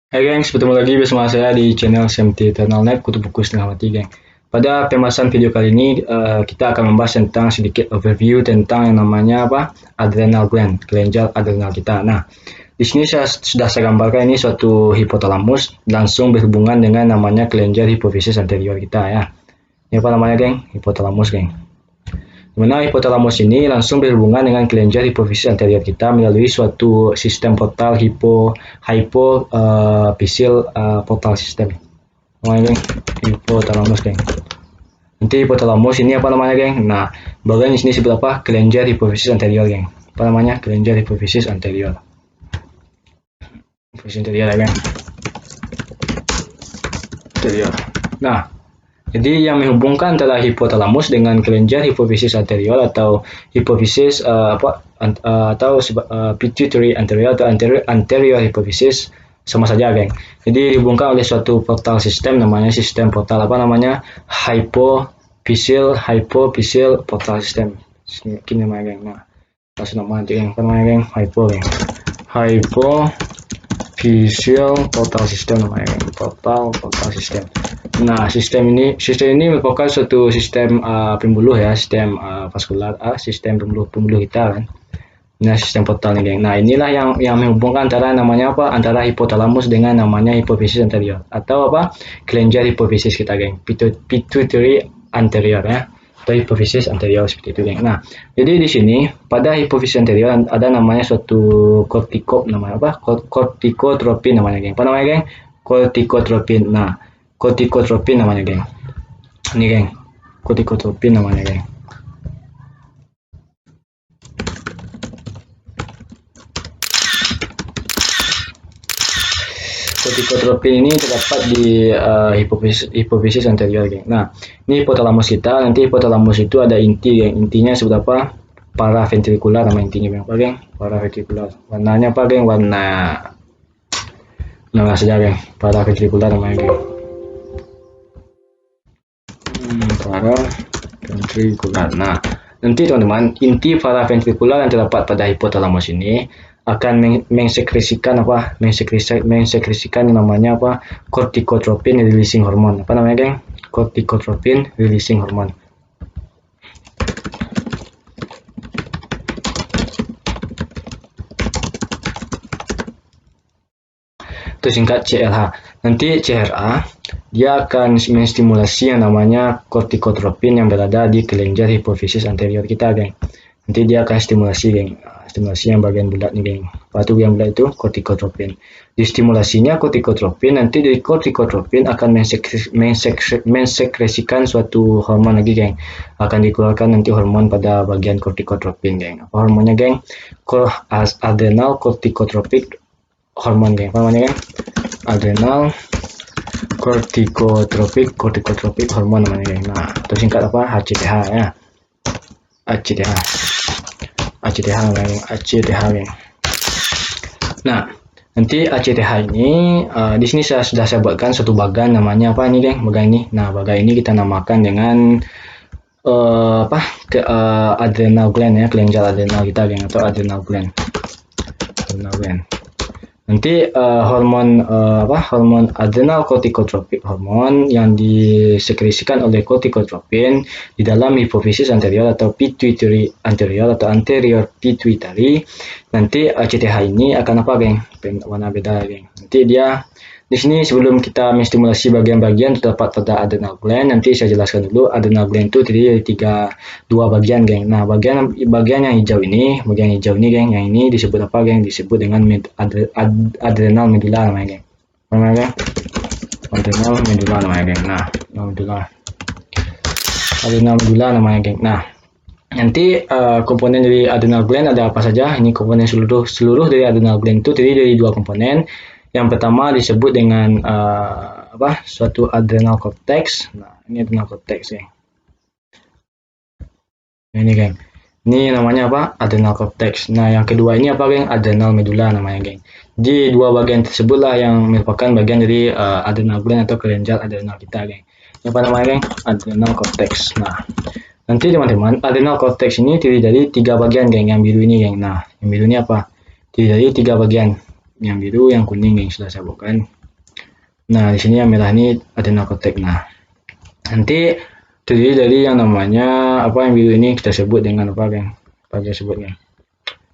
Hai gengs, bertemu lagi bersama saya di channel SMT Eternal Net, Kutu Buku Setengah Mati geng. Pada pembahasan video kali ini, kita akan membahas tentang sedikit overview tentang yang namanya adrenal gland, kelenjar adrenal kita. Nah, di sini sudah saya gambarkan ini suatu hipotalamus langsung berhubungan dengan namanya kelenjar hipofisis anterior kita ya. Ini apa namanya geng? Hipotalamus geng. Dimana hipotalamus ini langsung berhubungan dengan kelenjar hipofisis anterior kita melalui suatu sistem portal hypophyseal portal system. Namanya geng, hipotalamus geng. Nanti hipotalamus ini apa namanya geng? Nah, bagian di sini disebut apa? Kelenjar hipofisis anterior geng. Apa namanya? Kelenjar hipofisis anterior. Hipofisis anterior ya geng. Anterior. Nah, jadi yang menghubungkan antara hipotalamus dengan kelenjar hipofisis anterior atau hipofisis pituitary anterior atau anterior hipofisis sama saja geng. Jadi dihubungkan oleh suatu portal sistem namanya sistem portal apa namanya hypophyseal portal system. Ini namanya geng. Nah, kasih nama nanti geng. Apa namanya geng? Hypophyseal portal system namanya geng. Portal system. Nah, sistem ini merupakan suatu sistem pembuluh ya, sistem vaskular, sistem pembuluh kita kan. Nah, sistem portal nih, geng. Nah, inilah yang menghubungkan antara namanya apa? Antara hipotalamus dengan namanya hipofisis anterior atau apa? Kelenjar hipofisis kita, geng. Pituitary anterior ya. Atau hipofisis anterior seperti itu, geng. Nah, jadi di sini pada hipofisis anterior ada namanya suatu namanya apa? Kortikotropin namanya, geng. Apa namanya, geng? Kortikotropin. Nah, kortikotropin namanya geng. Ini geng, kortikotropin namanya geng. Kortikotropin ini terdapat di hipofisis anterior geng. Nah, ini hipotalamus kita. Nanti hipotalamus itu ada inti geng. Intinya seperti apa? Paraventrikular nama intinya geng. Apa geng? Paraventrikular. Warnanya apa geng? Warna saja geng. Paraventrikular namanya geng. Paraventrikular. Nah, nanti teman-teman, inti paraventrikular yang terdapat pada hipotalamus ini akan mensekresikan namanya apa? Kortikotropin releasing hormone. Apa namanya, geng? Kortikotropin releasing hormone. Itu singkat CLH. Nanti CRA dia akan menstimulasi yang namanya kortikotropin yang berada di kelenjar hipofisis anterior kita, geng. Nanti dia akan stimulasi, geng. Stimulasi yang bagian bulat nih, geng. Apa tuh yang bulat itu? Kortikotropin. Di stimulasinya kortikotropin, nanti dari kortikotropin akan mensekresikan suatu hormon lagi, geng. Akan dikeluarkan nanti hormon pada bagian kortikotropin, geng. Apa hormonnya, geng? Adrenal kortikotropic hormon, geng. Apa namanya, geng? Adrenal kortikotropic hormon namanya, geng. Nah, itu singkat apa? HCTH ya. ACTH geng. Nah, nanti ACTH ini di sini sudah saya buatkan suatu bagan namanya apa nih, geng? Bagan ini. Nah, bagan ini kita namakan dengan adrenal gland ya, kelenjar adrenal kita, geng, atau adrenal gland. Nanti hormon adrenal kortikotropic hormon yang disekresikan oleh kortikotropin di dalam hipofisis anterior atau pituitary anterior atau anterior pituitary. Nanti ACTH ini akan apa, geng? Warna beda, geng. Nanti dia di sini sebelum kita menstimulasi bagian-bagian terdapat pada adrenal gland, nanti saya jelaskan dulu. Adrenal gland itu terdiri dari dua bagian, geng. Nah, bagian yang hijau ini, geng, yang ini disebut apa, geng? Disebut dengan adrenal medula namanya, geng. Namanya, geng? Adrenal medula namanya, geng. Nah, adrenal medula namanya, geng. Nah, nanti komponen dari adrenal gland ada apa saja? Ini komponen seluruh dari adrenal gland itu terdiri dari dua komponen. Yang pertama disebut dengan suatu adrenal cortex. Nah, ini adrenal cortex, geng. Ini, geng. Ini namanya apa? Adrenal cortex. Nah, yang kedua ini apa, geng? Adrenal medula namanya, geng. Di dua bagian tersebutlah yang merupakan bagian dari adrenal gland atau kelenjar adrenal kita, geng. Ini apa namanya, geng? Adrenal cortex. Nah, nanti teman-teman, adrenal cortex ini terdiri dari tiga bagian, geng. Yang biru ini, geng. Nah, yang biru ini apa? Terdiri dari tiga bagian. Yang biru, yang kuning, geng, sudah saya buatkan. Nah, di sini yang merah ini adrenal cortex. Nah, nanti terdiri dari yang namanya apa yang biru ini kita sebut dengan apa, geng? Apa kita sebut, geng?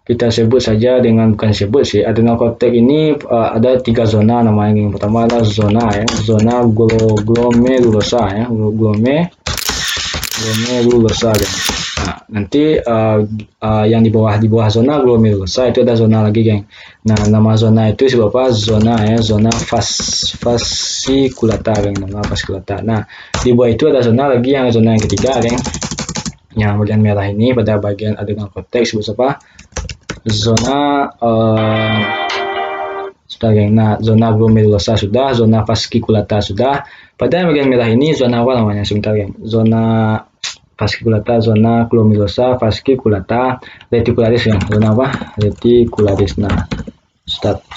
Kita sebut saja dengan bukan sebut sih. Adrenal cortex ini ada 3 zona namanya, geng. Pertama adalah zona ya, zona glomerulosa ya, glomerulosa, geng. Nah, nanti yang di bawah zona glomerulosa itu ada zona lagi, geng. Nah, nama zona itu disebut apa? Zona ya, zona fasciculata, geng. Nama fasciculata. Nah, di bawah itu ada zona lagi, yang zona yang ketiga, geng. Yang bagian merah ini pada bagian adrenal cortex disebut apa? Zona sudah, geng. Nah, zona glomerulosa sudah, zona fasciculata sudah. Pada bagian merah ini zona apa namanya? Sebentar, geng. Zona fasciculata, zona glomerulosa, fasciculata, reticularis, ya. Zona apa? Reticularis. Nah,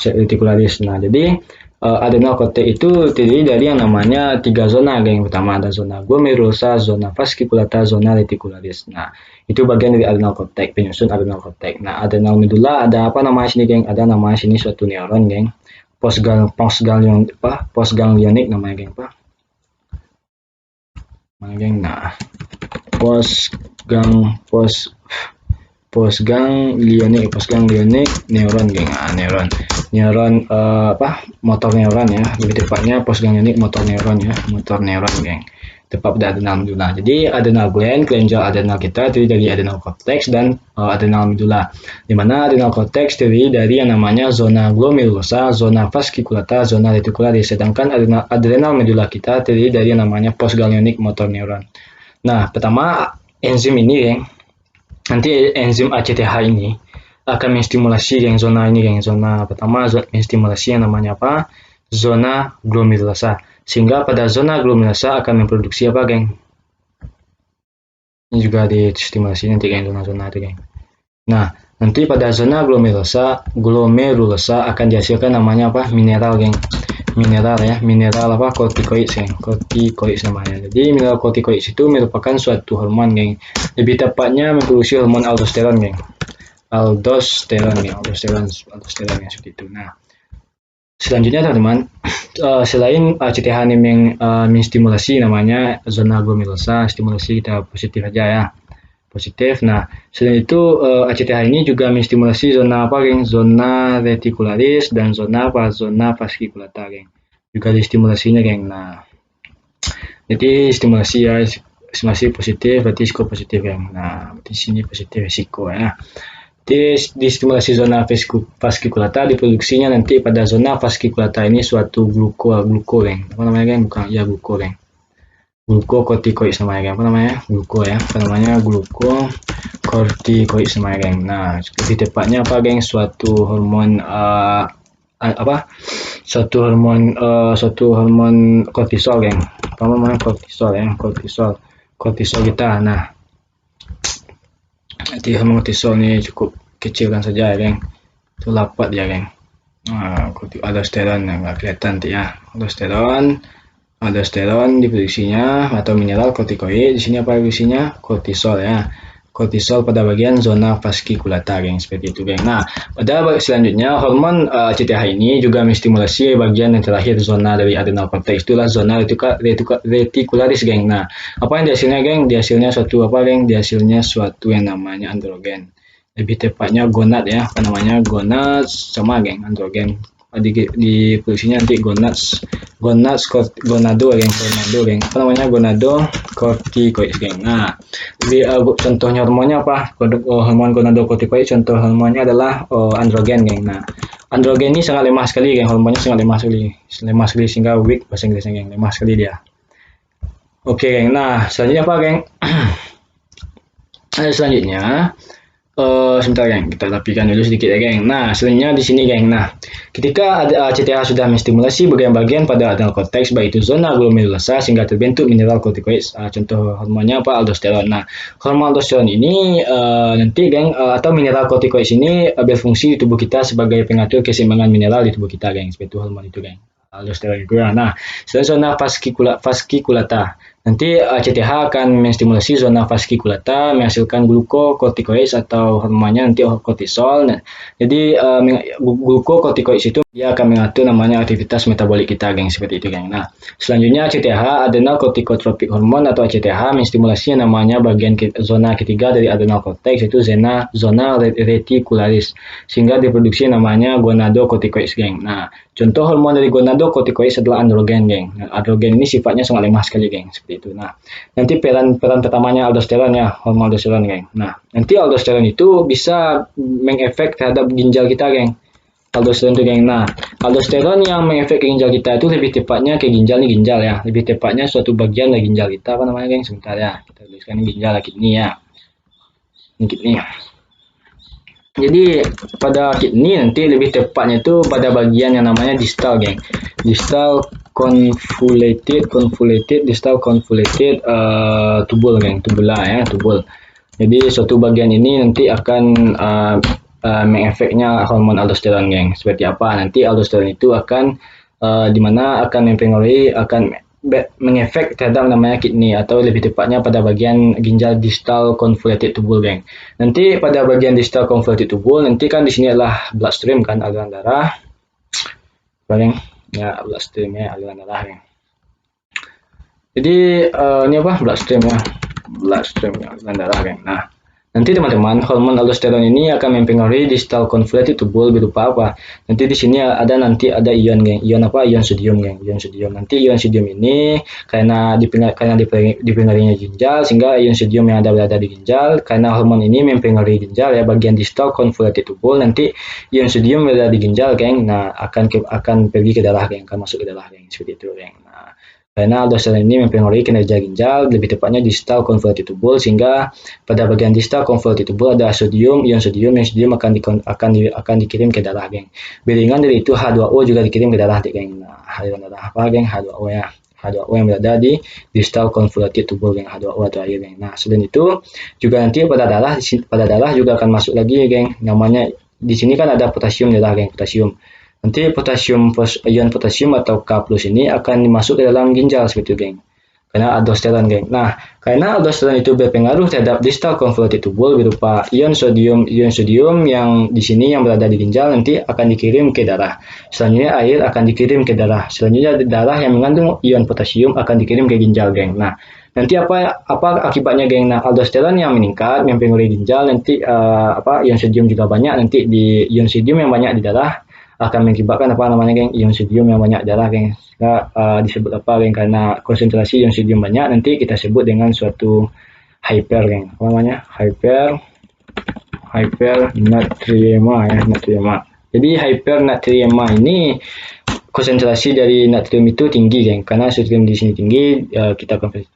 reticularis. Nah, jadi adrenal cortex itu terdiri dari yang namanya 3 zona, geng. Pertama ada zona glomerulosa, zona fasciculata, zona reticularis. Nah, itu bagian dari adrenal cortex, penyusun adrenal cortex. Nah, adrenal medula ada apa namanya sini, geng? Ada namanya sini suatu neuron, geng. Postganglionik namanya, geng. Apa? Nah, geng. Nah, postganglionik neuron, geng. Neuron motor neuron ya, lebih tepatnya postganglionik motor neuron ya, geng. Tepat pada adrenal medula. Jadi adrenal gland, kelenjar adrenal kita terdiri dari adrenal cortex dan adrenal medula. Di mana adrenal cortex terdiri dari yang namanya zona glomerulosa, zona fasciculata, zona reticularis. Sedangkan adrenal medula kita terdiri dari yang namanya postganglionik motor neuron. Nah, pertama enzim ini, geng. Nanti enzim ACTH ini akan menstimulasi, geng, zona ini, geng. Zona pertama menstimulasi yang namanya apa? Zona glomerulosa. Sehingga pada zona glomerulosa akan memproduksi apa, geng? Ini juga distimulasi nanti, geng, zona-zona itu, geng. Nah, nanti pada zona glomerulosa akan dihasilkan namanya apa? Mineral, geng. Mineral apa? Corticoids, geng. Corticoids namanya. Jadi mineral corticoids itu merupakan suatu hormon, geng. Lebih tepatnya memproduksi hormon aldosteron, geng. Aldosteron yang seperti itu. Nah, selanjutnya, teman-teman, selain CTH ini menstimulasi namanya zona glomerulosa, stimulasi kita positif aja ya, positif. Nah, selain itu ACTH ini juga menstimulasi zona apa, geng? Zona reticularis dan zona fasciculata, geng. Juga distimulasinya, geng. Nah, jadi stimulasi ya, stimulasi positif berarti risiko positif, geng. Nah, di sini positif risiko ya. Di stimulasi zona fasciculata diproduksinya nanti pada zona fasciculata ini suatu gluko, geng. Apa namanya, geng? Bukan ya, gluko, geng. Glucocorticoids namanya, geng. Apa namanya? Gluko ya. Apa namanya? Glucocorticoids namanya, geng. Nah, lebih tepatnya apa, geng? Suatu hormon suatu hormon kortisol, geng. Apa namanya? Kortisol ya, kortisol kita. Nah, nanti hormon kortisol ini cukup kecilkan saja, ya, geng. Itu lapat ya, geng. Nah, aldosteron nggak kelihatan nanti ya. Aldosteron diproduksinya atau mineral kortikoid. Di sini apa produksinya? Kortisol ya. Kortisol pada bagian zona fasciculata, geng, seperti itu, geng. Nah, pada selanjutnya hormon CTH ini juga menstimulasi bagian yang terakhir zona dari adrenal cortex, itulah zona reticularis, geng. Nah, apa yang dihasilnya, geng? Dihasilnya suatu apa, geng? Dihasilnya suatu yang namanya androgen. Lebih tepatnya gonad ya, apa namanya? Gonad sama, geng, androgen. Di produksinya nanti gonado, geng. Apa namanya? Gonado corticoid, geng. Nah, contohnya hormonnya apa? Hormon gonadocorticoid, contoh hormonnya adalah androgen, geng. Nah, androgen ini sangat lemah sekali, geng. Hormonnya sangat lemah sekali sehingga weak bahasa Inggrisnya, geng. Lemah sekali dia. Oke, geng. Nah, selanjutnya apa, geng? Selanjutnya sebentar, geng, kita rapikan dulu sedikit ya, geng. Nah, selanjutnya di sini, geng. Nah, ketika CTH sudah menstimulasi bagian-bagian pada adrenal cortex, baik itu zona glomerulosa, sehingga terbentuk mineral corticoids. Contoh hormonnya apa? Aldosteron. Nah, hormon aldosteron ini nanti, geng, atau mineral corticoids ini berfungsi di tubuh kita sebagai pengatur keseimbangan mineral di tubuh kita, geng. Seperti itu hormon itu, geng. Aldosteron juga. Nah, selain zona fasciculata. Nanti CTH akan menstimulasi zona fasciculata, menghasilkan glukokortikoid atau hormonnya nanti kortisol. Nah, jadi glukokortikoid itu dia akan mengatur namanya aktivitas metabolik kita, geng, seperti itu, geng. Nah, selanjutnya CTH, adrenal corticotropic hormone atau ACTH, menstimulasi namanya bagian zona ketiga dari adrenal cortex, yaitu zona reticularis, sehingga diproduksi namanya gonadocorticoid, geng. Nah, contoh hormon dari gonadocorticoid adalah androgen, geng. Nah, androgen ini sifatnya sangat lemah sekali, geng, seperti itu. Nah, nanti peran pertamanya aldosteron ya, hormon aldosteron, geng. Nah, nanti aldosteron itu bisa mengefek terhadap ginjal kita, geng. Aldosteron itu, geng. Nah, aldosteron yang mengefek ke ginjal kita itu lebih tepatnya ke ginjal ya. Lebih tepatnya suatu bagian dari ginjal kita, apa namanya, geng? Sebentar ya. Kita tuliskan ginjal kidney ya. Ini kidney. Jadi pada kidney nanti lebih tepatnya itu pada bagian yang namanya distal, geng. Distal distal convoluted tubul, geng, tubula ya, tubul. Jadi suatu bagian ini nanti akan mengefeknya hormon aldosteron, geng. Seperti apa? Nanti aldosteron itu akan di mana akan mempengaruhi, akan mengefek terhadap namanya kidney atau lebih tepatnya pada bagian ginjal distal convoluted tubule, geng. Nanti pada bagian distal convoluted tubule nanti kan di sini adalah bloodstream kan, aliran darah, geng. Ya, bloodstream ya, aliran darah, geng. Jadi ini apa? Bloodstream ya, aliran darah, geng. Nah, nanti teman-teman, hormon aldosteron ini akan mempengaruhi distal convoluted tubule berupa apa? Nanti di sini ada ion, geng. Ion apa? Ion sodium, geng. Ion sodium. Nanti ion sodium ini karena dipengaruhinya ginjal, sehingga ion sodium yang berada di ginjal, karena hormon ini mempengaruhi ginjal ya, bagian distal convoluted tubule, nanti ion sodium berada di ginjal, geng. Nah, akan pergi ke darah, geng. Akan masuk ke darah, geng. Seperti itu, geng. Nah, karena aldosteron ini mempengaruhi kinerja ginjal, lebih tepatnya distal convoluted tubule, sehingga pada bagian distal convoluted tubule ada ion sodium akan dikirim ke darah, geng. Beriringan dari itu H2O juga dikirim ke darah, geng. Nah, aliran darah apa, geng? H2O ya. H2O yang berada di distal convoluted tubule, geng. H2O atau air, geng. Nah, selain itu juga nanti pada darah juga akan masuk lagi, geng. Namanya di sini kan ada potasium darah, geng. Potasium. Nanti ion potasium atau K+ ini akan masuk ke dalam ginjal seperti itu, geng. Karena aldosteron, geng. Nah, karena aldosteron itu berpengaruh terhadap distal convoluted tubule berupa ion sodium yang di sini yang berada di ginjal nanti akan dikirim ke darah. Selanjutnya air akan dikirim ke darah. Selanjutnya darah yang mengandung ion potasium akan dikirim ke ginjal, geng. Nah, nanti apa akibatnya, geng? Nah, aldosteron yang meningkat mempengaruhi ginjal, nanti ion sodium juga banyak, nanti di ion sodium yang banyak di darah akan mengakibatkan apa namanya, geng? Ion sodium yang banyak darah, geng. Disebut apa, geng? Karena konsentrasi ion sodium banyak, nanti kita sebut dengan suatu hyper, geng. Apa namanya? Hypernatriemia ya, natriemia. Jadi hypernatriemia ini konsentrasi dari natrium itu tinggi, geng. Karena natrium di sini tinggi,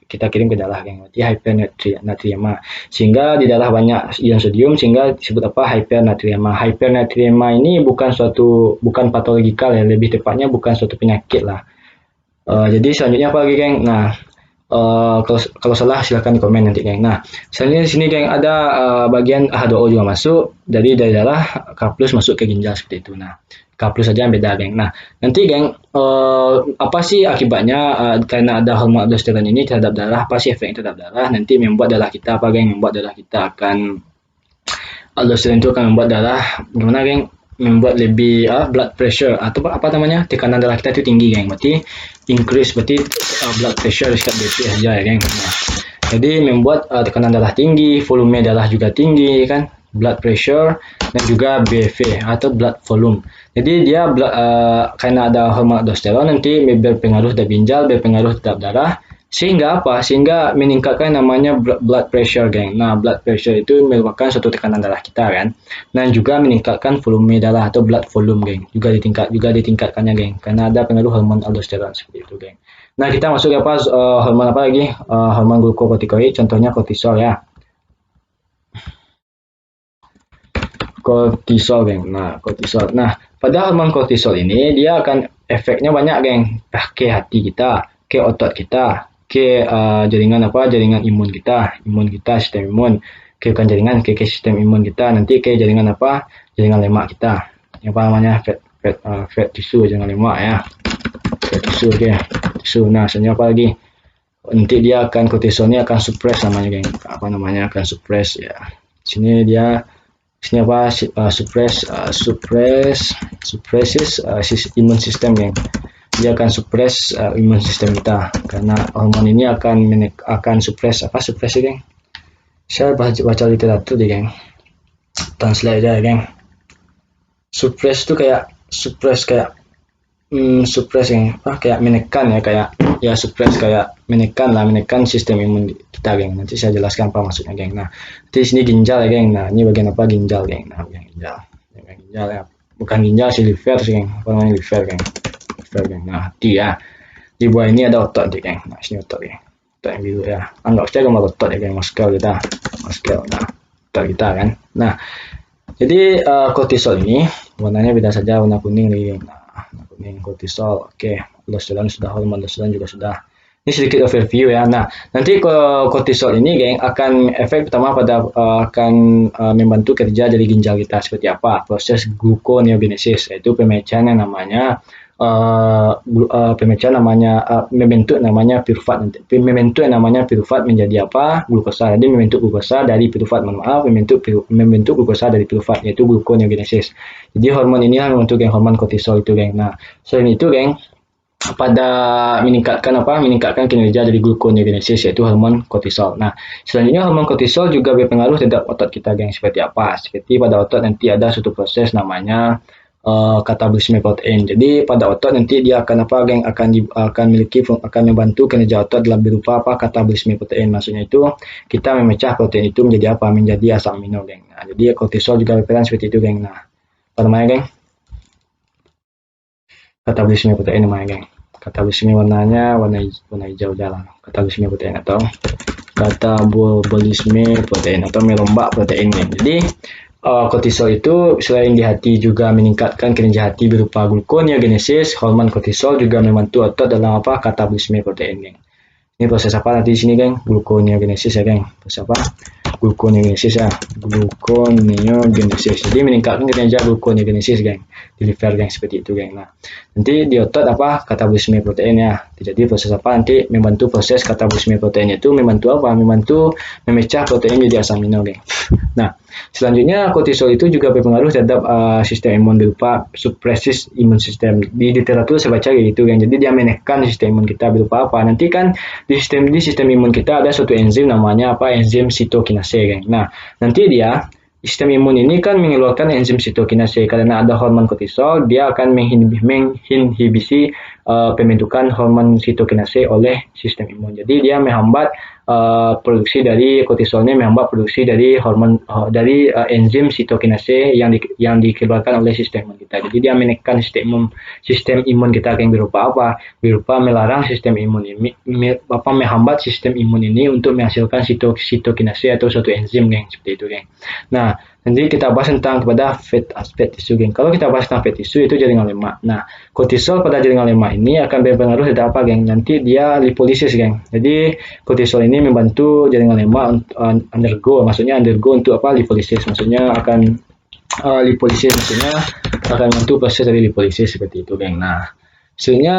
kita kirim ke darah, geng. Jadi hypernatriemia. Sehingga di darah banyak ion sodium, sehingga disebut apa? Hypernatriemia. Hypernatriemia ini bukan patologikal ya, lebih tepatnya bukan suatu penyakit lah. Jadi selanjutnya apa lagi, geng? Nah, kalau salah silahkan komen nanti, geng. Nah, selanjutnya di sini, geng, ada bagian H2O juga masuk dari darah, K+ masuk ke ginjal seperti itu. Nah, K+ saja yang beda, geng. Nah, nanti, geng, apa sih akibatnya karena ada hormon aldosteron ini terhadap darah? Apa sih efeknya terhadap darah? Nanti membuat darah kita apa, geng? Membuat darah kita aldosteron itu akan membuat darah gimana, geng? Membuat lebih blood pressure atau apa namanya, tekanan darah kita itu tinggi, geng. Berarti increase, berarti blood pressure dekat BP saja ya, geng. Nah, jadi membuat tekanan darah tinggi, volume darah juga tinggi, kan? Blood pressure dan juga BV atau blood volume. Jadi dia karena ada hormon aldosteron nanti berpengaruh terhadap ginjal, berpengaruh terhadap darah, sehingga apa? Sehingga meningkatkan namanya blood pressure, geng. Nah, blood pressure itu merupakan suatu tekanan darah kita, kan? Dan juga meningkatkan volume darah atau blood volume, geng. Juga ditingkatkannya, geng. Karena ada pengaruh hormon aldosteron seperti itu, geng. Nah, kita masuk ke hormon apa lagi? Hormon glukokortikoid, contohnya kortisol ya. Kortisol, geng. Nah, kortisol. Nah, pada hormon kortisol ini dia akan efeknya banyak, geng. Ke hati kita, ke otot kita, ke jaringan imun kita, sistem imun, ke jaringan ke sistem imun kita, nanti ke jaringan jaringan lemak kita. Apa namanya? Fat tissue, jaringan lemak ya. Fat tissue, okay. Tisu. Nah, selanjutnya apa lagi? nanti dia akan kortisolnya akan suppress namanya, geng. Apa namanya, akan suppress ya. Sini dia sini apa suppresses imun sistem, geng. Dia akan suppress imun sistem kita karena hormon ini akan suppress geng. Saya baca literatur deh, geng. Translate aja, geng. Suppress itu kayak suppress yang kayak menekan ya, kayak ya suppress kayak menekan sistem imun kita, geng. Nanti saya jelaskan apa maksudnya, geng. Nah, di sini ginjal ya, geng. Nah, ini bagian apa, ginjal, geng. Nah, bagian ginjal ya, bukan ginjal sih, liver sih, geng. Apa namanya, liver, geng. Liver, geng. Nah, hati ya, di bawah ini ada otot, geng. Nah, sini otot, geng. Otot yang biru ya, anggap saja gambar otot ya, geng. Muskel kita, nah, otot kita kan. Nah, jadi kortisol ini warnanya beda saja, warna kuning nih. Nah, kuning kortisol. Oke, aldosteron sudah, hormon aldosteron juga sudah. Ini sedikit overview ya. Nah, nanti kortisol ini, geng, akan efek pertama pada akan membantu kerja dari ginjal kita seperti apa? Proses gluconeogenesis, yaitu pemecahan yang namanya membentuk namanya piruvat menjadi apa? Glukosa. Jadi membentuk glukosa dari piruvat, membentuk glukosa dari piruvat, yaitu gluconeogenesis. Jadi hormon ini membentuk, geng, hormon kortisol itu, geng. Nah, selain itu, geng, pada meningkatkan kinerja dari gluconeogenesis, yaitu hormon kortisol. Nah, selanjutnya hormon kortisol juga berpengaruh terhadap otot kita, geng. Seperti apa? Seperti pada otot nanti ada suatu proses namanya katabolisme protein. Jadi pada otot nanti dia akan geng, akan membantu kinerja otot dalam berupa katabolisme protein. Maksudnya itu kita memecah protein itu menjadi menjadi asam amino, geng. Nah, jadi kortisol juga berperan seperti itu, geng. Nah, apa namanya, geng? Katabolisme protein namanya, geng. Katabolisme warnanya warna hijau jalan. Katabolisme protein atau katabolisme protein atau merombak protein, geng. Jadi kortisol itu selain di hati juga meningkatkan kinerja hati berupa gluconeogenesis, hormon kortisol juga membantu otot dalam katabolisme protein, geng. Ini proses apa nanti di sini, geng? Gluconeogenesis ya, geng. Proses apa? Gluconeogenesis ya. Gluconeogenesis. Jadi meningkatkan kinerja gluconeogenesis, geng. Di liver, geng, seperti itu, geng. Nah, nanti di otot katabolisme protein ya. Jadi proses apa? Nanti membantu proses katabolisme protein itu membantu apa? Membantu memecah protein jadi asam amino, geng. Nah, selanjutnya kortisol itu juga berpengaruh terhadap sistem imun berupa suppressis imun sistem. Di literatur saya baca gitu, geng. Jadi dia menekan sistem imun kita berupa apa? Nanti kan di sistem imun kita ada suatu enzim namanya enzim sitokinase, geng. Nah, nanti dia sistem imun ini kan mengeluarkan enzim sitokinase karena ada hormon kortisol, dia akan menginhibisi pembentukan hormon sitokinase oleh sistem imun. Jadi dia menghambat produksi dari kortisolnya, menghambat produksi dari hormon dari enzim sitokinase yang dikeluarkan oleh sistem imun kita. Jadi dia menekan sistem imun kita, yang berupa apa? Berupa melarang sistem imun ini menghambat sistem imun ini untuk menghasilkan sitokinase atau suatu enzim, geng, seperti itu, geng. Nah, nanti kita bahas tentang fat tisu, geng. Kalau kita bahas tentang fat tisu itu jaringan lemak. Nah, kortisol pada jaringan lemak ini akan berpengaruh terhadap apa, geng? Nanti dia lipolisis, geng. Jadi kortisol ini membantu jaringan lemak undergo untuk lipolisis. Maksudnya akan lipolisis, maksudnya akan membantu proses dari lipolisis seperti itu, geng. Nah, sebenarnya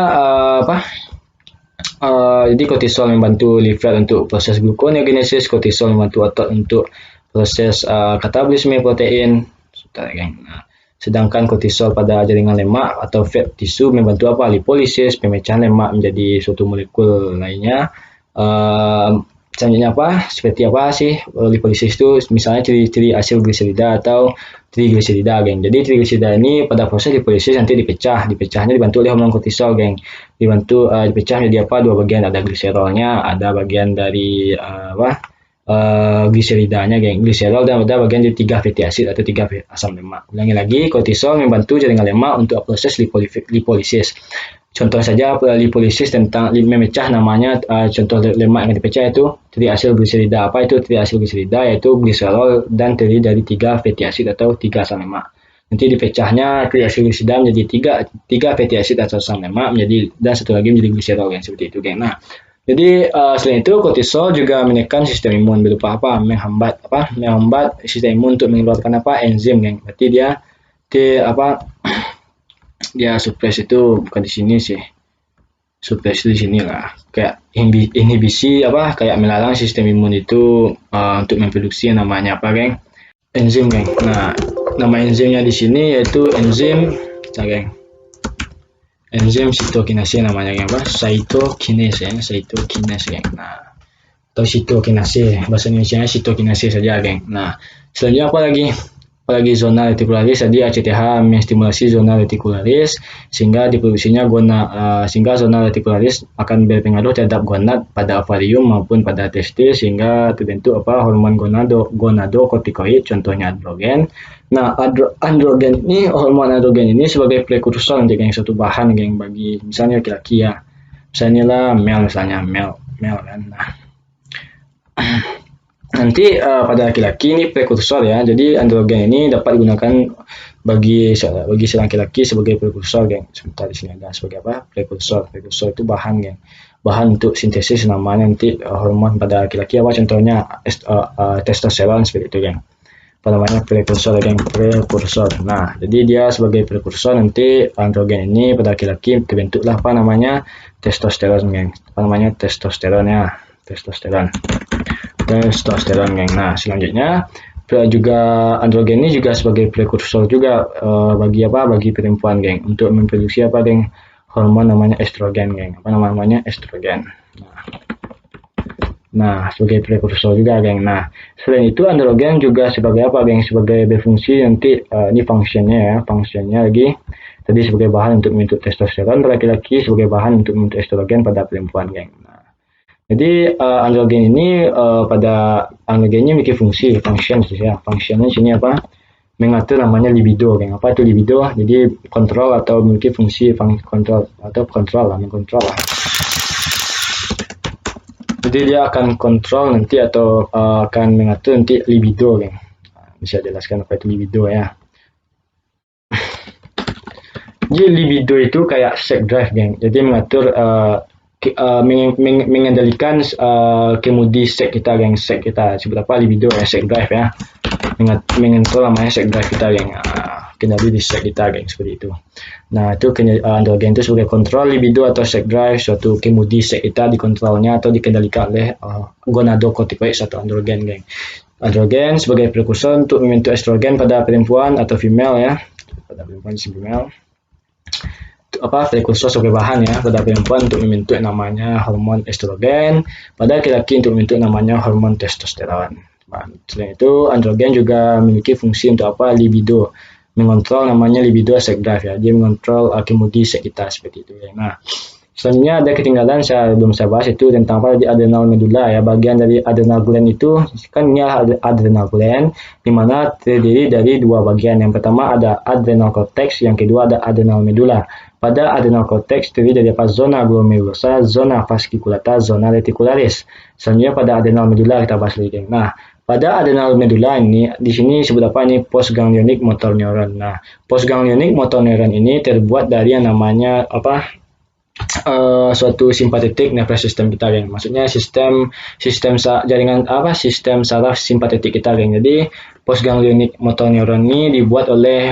jadi kortisol membantu liver untuk proses gluconeogenesis, kortisol membantu otot untuk proses katabolisme protein, geng. Nah, sedangkan kortisol pada jaringan lemak atau fat tisu membantu lipolisis, pemecahan lemak menjadi suatu molekul lainnya. Selanjutnya seperti apa sih lipolisis itu? Misalnya ciri-ciri asil gliserida atau trigliserida, geng. Jadi trigliserida ini pada proses lipolisis nanti dipecahnya dibantu oleh hormon kortisol, geng. Dipecah menjadi dua bagian, ada gliserolnya, ada bagian dari gliseridanya, geng. Gliserol dan ada bagian dari 3 fatty acid atau 3 asam lemak. Ulangi lagi, kortisol membantu jaringan lemak untuk proses lipolisis. Contoh saja lipolisis tentang memecah namanya, contoh lemak yang dipecah itu triacylgliserida. Apa itu triacylgliserida? Yaitu gliserol dan terdiri dari 3 fatty acid atau 3 asam lemak. Nanti dipecahnya triacylgliserida menjadi 3 fatty acid atau asam lemak dan satu lagi menjadi gliserol, yang seperti itu, geng. Nah, jadi selain itu kortisol juga menekan sistem imun berupa menghambat sistem imun untuk mengeluarkan enzim, geng. Berarti dia suppress itu bukan di sini sih. Suppress di sini lah. Kayak inhibisi kayak melarang sistem imun itu untuk memproduksi yang namanya geng? Enzim, geng. Nah, nama enzimnya di sini yaitu enzim, geng. Enzim sitokinase namanya, geng. Cytokinase, cytokinase, geng. Nah, atau sitokinase, bahasa Indonesia sitokinase saja, geng. Nah, selanjutnya apalagi zona retikularis, tadi ACTH menstimulasi zona retikularis sehingga diproduksinya sehingga zona retikularis akan berpengaruh terhadap gonad pada ovarium maupun pada testis sehingga terbentuk hormon gonadokotikoid, contohnya androgen. Nah, hormon androgen ini sebagai prekursor untuk yang satu bahan, geng, bagi misalnya laki-laki ya. Misalnya lah male kan. Nah, nanti pada laki-laki ini prekursor ya. Jadi androgen ini dapat digunakan bagi seorang laki-laki sebagai prekursor, geng. Sebentar di sini ada sebagai prekursor. Prekursor itu bahan, geng. Bahan untuk sintesis namanya nanti hormon pada laki-laki contohnya testosteron seperti itu, geng. Namanya prekursor, geng. Prekursor. Nah, jadi dia sebagai prekursor nanti androgen ini pada laki-laki terbentuklah testosteron, geng. Testosteron ya. Testosteron, geng. Nah, selanjutnya juga androgen ini juga sebagai prekursor juga bagi perempuan, geng, untuk memproduksi geng, hormon namanya estrogen, geng. Namanya estrogen. Nah, sebagai prekursor juga, geng. Nah, selain itu androgen juga sebagai geng? Sebagai berfungsi nanti ini fungsinya lagi tadi sebagai bahan untuk membentuk testosteron pada laki-laki, sebagai bahan untuk membentuk estrogen pada perempuan, geng. Jadi androgen ini pada androgennya memiliki function ya. Fungsinya sini mengatur namanya libido, geng. Apa itu libido? Jadi kontrol atau memiliki fungsi kontrol lah. Jadi dia akan kontrol nanti atau akan mengatur nanti libido, geng. Bisa jelaskan apa itu libido ya. Jadi libido itu kayak sex drive, geng. Jadi mengatur mengendalikan kemudi seks kita, geng. Seks kita sebut libido ya, sex drive ya. Mengontrol namanya sex drive kita, geng. Kendali di seks kita, geng, seperti itu. Nah, itu androgen itu sebagai kontrol libido atau sex drive, suatu kemudi seks kita dikontrolnya atau dikendalikan oleh gonadokotikoid atau androgen, geng. Androgen sebagai prekursor untuk membentuk estrogen pada perempuan atau female ya. Pada perempuan female. Prekursor sebagai bahan ya pada perempuan untuk membentuk namanya hormon estrogen, pada laki-laki untuk membentuk namanya hormon testosteron. Selain itu androgen juga memiliki fungsi untuk libido, mengontrol namanya libido sex drive ya, dia mengontrol kemudi seks kita seperti itu ya. Nah, selanjutnya ada ketinggalan belum saya bahas itu tentang di adrenal medula ya. Bagian dari adrenal gland itu kan ini adrenal gland di mana terdiri dari dua bagian. Yang pertama ada adrenal cortex, yang kedua ada adrenal medula. Pada adrenal cortex terdiri dari zona glomerulosa, zona fasciculata, zona reticularis. Selanjutnya pada adrenal medula kita bahas lagi. Nah, pada adrenal medula ini di sini disebut ini postganglionic motor neuron. Nah, postganglionic motor neuron ini terbuat dari yang namanya suatu simpatetik nervous system kita, geng. Maksudnya sistem jaringan sistem saraf simpatetik kita, geng. Jadi postganglionic motor neuron ini dibuat oleh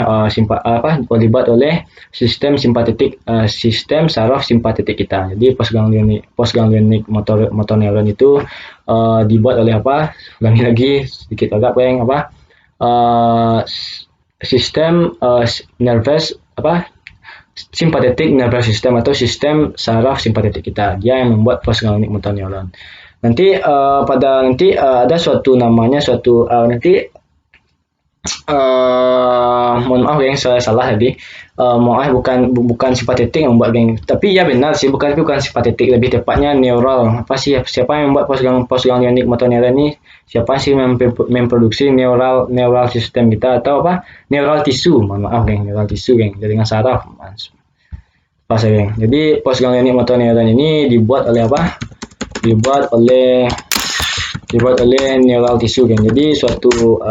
sistem simpatetik sistem saraf simpatetik kita. Jadi postganglionic motor neuron itu dibuat oleh lagi sedikit agak, geng, sistem nervous simpatetik nervous system atau sistem saraf simpatetik kita. Dia yang membuat postganglionic motor neuron. Nanti ada suatu namanya mohon maaf, geng, saya salah tadi. Bukan simpatetik yang membuat, geng. Tapi ya benar sih, bukan simpatetik, lebih tepatnya neural. Siapa yang membuat postganglionic motor neuron ini? Siapa sih memproduksi neural system kita atau neural tisu? Mohon maaf, geng, neural tisu, geng, jaringan saraf. Geng. Jadi postganglionic motor neuron ini dibuat oleh dibuat oleh neural tisu, geng. Jadi suatu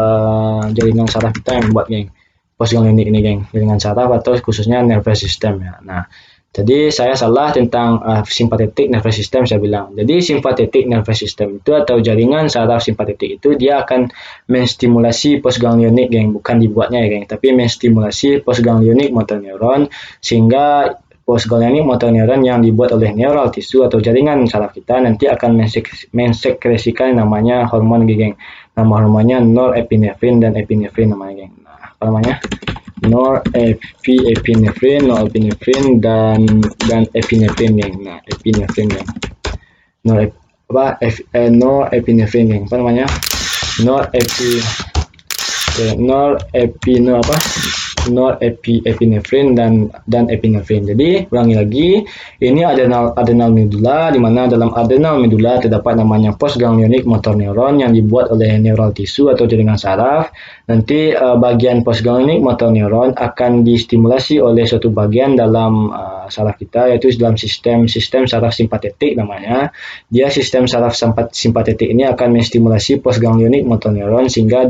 jaringan saraf kita yang membuat, geng, postganglionic ini, geng, jaringan saraf atau khususnya nervous system ya. Nah, jadi saya salah tentang sympathetic nervous system saya bilang. Jadi sympathetic nervous system itu atau jaringan saraf simpatetik itu dia akan menstimulasi postganglionic, geng, bukan dibuatnya ya, geng, tapi menstimulasi postganglionic motor neuron sehingga postganglionik motor neuron yang dibuat oleh neural tisu atau jaringan saraf kita nanti akan mensekresikan namanya hormon geng. Nama hormonnya norepinefrin dan epinefrin namanya geng. Nah, apa namanya? Norepinefrin dan epinefrin geng. Nah, epinefrin geng. Norepinefrin geng. Apa namanya? Norepinefrin dan epinefrin. Jadi ulangi lagi, ini adrenal medula, di mana dalam adrenal medula terdapat namanya postganglionik motor neuron yang dibuat oleh neural tisu atau jaringan saraf. Nanti bagian postganglionik motor neuron akan distimulasi oleh suatu bagian dalam saraf kita, yaitu dalam sistem saraf simpatetik namanya. Dia sistem saraf simpatetik ini akan menstimulasi postganglionik motor neuron sehingga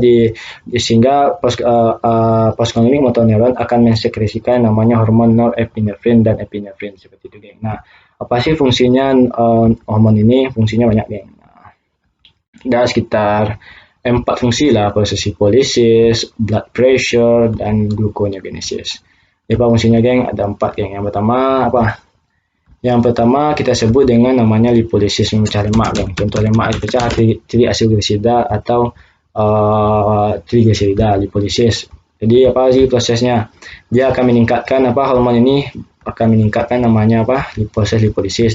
postganglionik motor neuron akan mensekresikan namanya hormon norepinefrin dan epinefrin seperti itu, geng. Nah, apa sih fungsinya hormon ini? Fungsinya banyak, geng. Nah, ada sekitar 4 fungsi lah: proses lipolisis, blood pressure, dan gluconeogenesis. Apa fungsinya, geng? Ada 4, geng. Yang pertama apa? Yang pertama kita sebut dengan namanya lipolisis, memecah lemak, geng. Contoh lemak dipecah triacilglisida atau trigliserida, lipolisis. Jadi apa sih prosesnya? Dia akan meningkatkan hormon ini akan meningkatkan namanya proses lipolisis,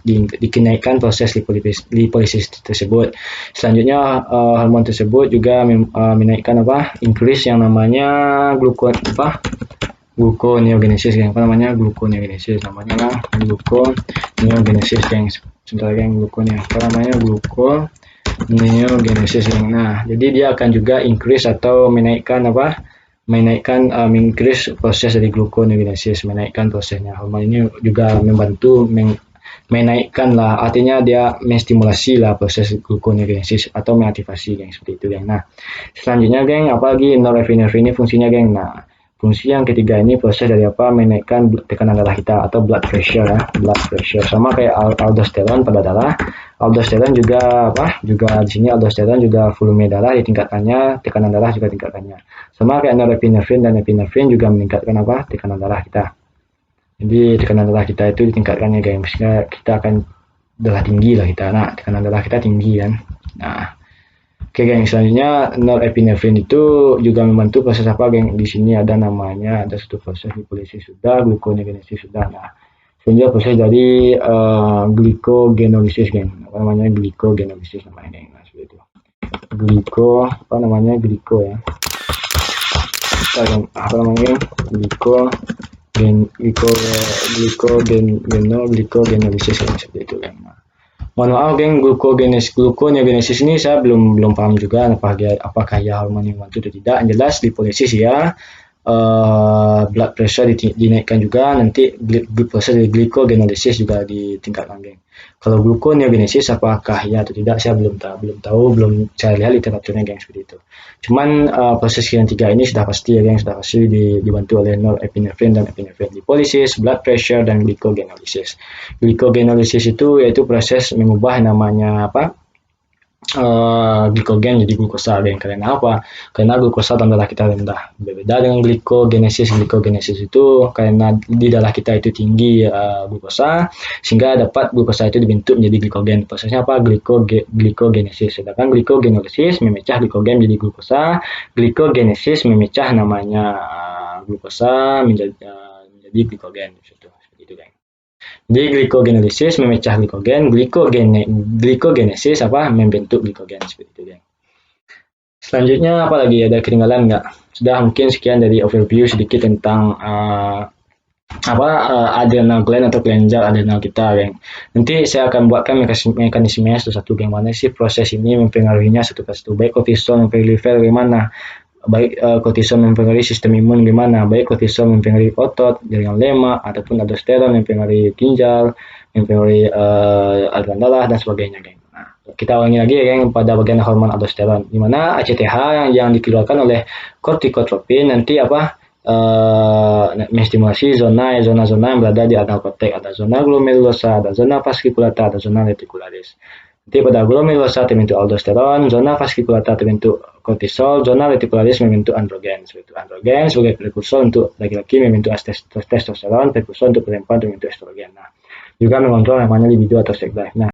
dinaikkan proses lipolisis tersebut. Selanjutnya hormon tersebut juga menaikkan increase yang namanya gluconeogenesis, yang gluconeogenesis namanya gluconeogenesis, yang sebentar, yang gluconeogenesis. Nah, jadi dia akan juga increase atau menaikkan increase proses dari gluconeogenesis, menaikkan prosesnya. Hormon ini juga membantu menaikkan lah, artinya dia menstimulasi lah proses gluconeogenesis atau mengaktifasi, geng, seperti itu, geng. Nah, selanjutnya, geng, apalagi norepinefrin ini fungsinya, geng. Nah, fungsi yang ketiga ini proses dari menaikkan tekanan darah kita atau blood pressure, ya. Blood pressure sama kayak aldosteron pada darah. Aldosteron juga di sini aldosteron juga volume darah ditingkatkannya, tekanan darah juga tingkatkannya. Sama kayak norepinefrin dan epinefrin juga meningkatkan tekanan darah kita. Jadi tekanan darah kita itu ditingkatkannya, geng. Sehingga kita akan darah tinggi lah kita. Nah, tekanan darah kita tinggi kan. Nah, oke, geng, selanjutnya norepinefrin itu juga membantu proses geng? Di sini ada namanya, ada satu proses lipolisis sudah, gluconeogenesis sudah. Nah, selanjutnya proses dari glycogenolysis, geng. Glycogenolysis namanya, geng. Nah, seperti itu. Glyco ya. Glycogenolysis, geng, seperti itu, geng. Nah, mohon maaf, geng, gluconeogenesis ini saya belum paham juga apakah ya hormon yang membantu atau tidak. Yang jelas lipolisis ya, blood pressure dinaikkan juga, nanti proses glycogenolysis juga ditingkatkan, geng. Kalau gluconeogenesis apakah ya atau tidak saya belum tahu, belum saya lihat literaturnya, geng, seperti itu. Cuman proses yang tiga ini sudah pasti, ya, geng, sudah pasti dibantu oleh norepinefrin dan epinefrin: lipolisis, blood pressure, dan glycogenolysis. Glycogenolysis itu yaitu proses mengubah namanya glikogen jadi glukosa, geng. Karena apa? Karena glukosa dalam darah kita rendah. Berbeda dengan glikogenesis. Glikogenesis itu karena di darah kita itu tinggi glukosa, sehingga dapat glukosa itu dibentuk menjadi glikogen. Prosesnya glikogenesis. Sedangkan glikogenolysis memecah glikogen menjadi glukosa. Glikogenesis memecah namanya glukosa menjadi glikogen. Seperti itu, geng. Di glikogenolysis memecah glikogen, glikogenesis membentuk glikogen, seperti itu, geng. Selanjutnya apa lagi, ada ketinggalan nggak? Sudah, mungkin sekian dari overview sedikit tentang adrenal gland atau kelenjar adrenal kita, geng. Nanti saya akan buatkan mekanismenya satu-satu, geng. Mana sih proses ini mempengaruhinya satu persatu, baik kortisol mempengaruhi bagaimana, baik kortisol mempengaruhi sistem imun gimana, baik kortisol mempengaruhi otot, jaringan lemak, ataupun aldosteron mempengaruhi ginjal, mempengaruhi aliran darah, dan sebagainya, geng. Nah, kita ulangi lagi, ya, geng, pada bagian hormon aldosteron, di mana ACTH yang dikeluarkan oleh kortikotropin nanti menstimulasi zona yang berada di adrenal korteks. Ada zona glomerulosa, ada zona fasciculata, ada zona reticularis. Nanti pada glomerulosa terbentuk aldosteron, zona fasciculata terbentuk kortisol, zona retikularis membentuk androgen. Androgen sebagai prekursor untuk laki-laki membentuk testosteron, prekursor untuk perempuan membentuk estrogen. Nah, juga mengontrol namanya libido atau sex drive. Nah,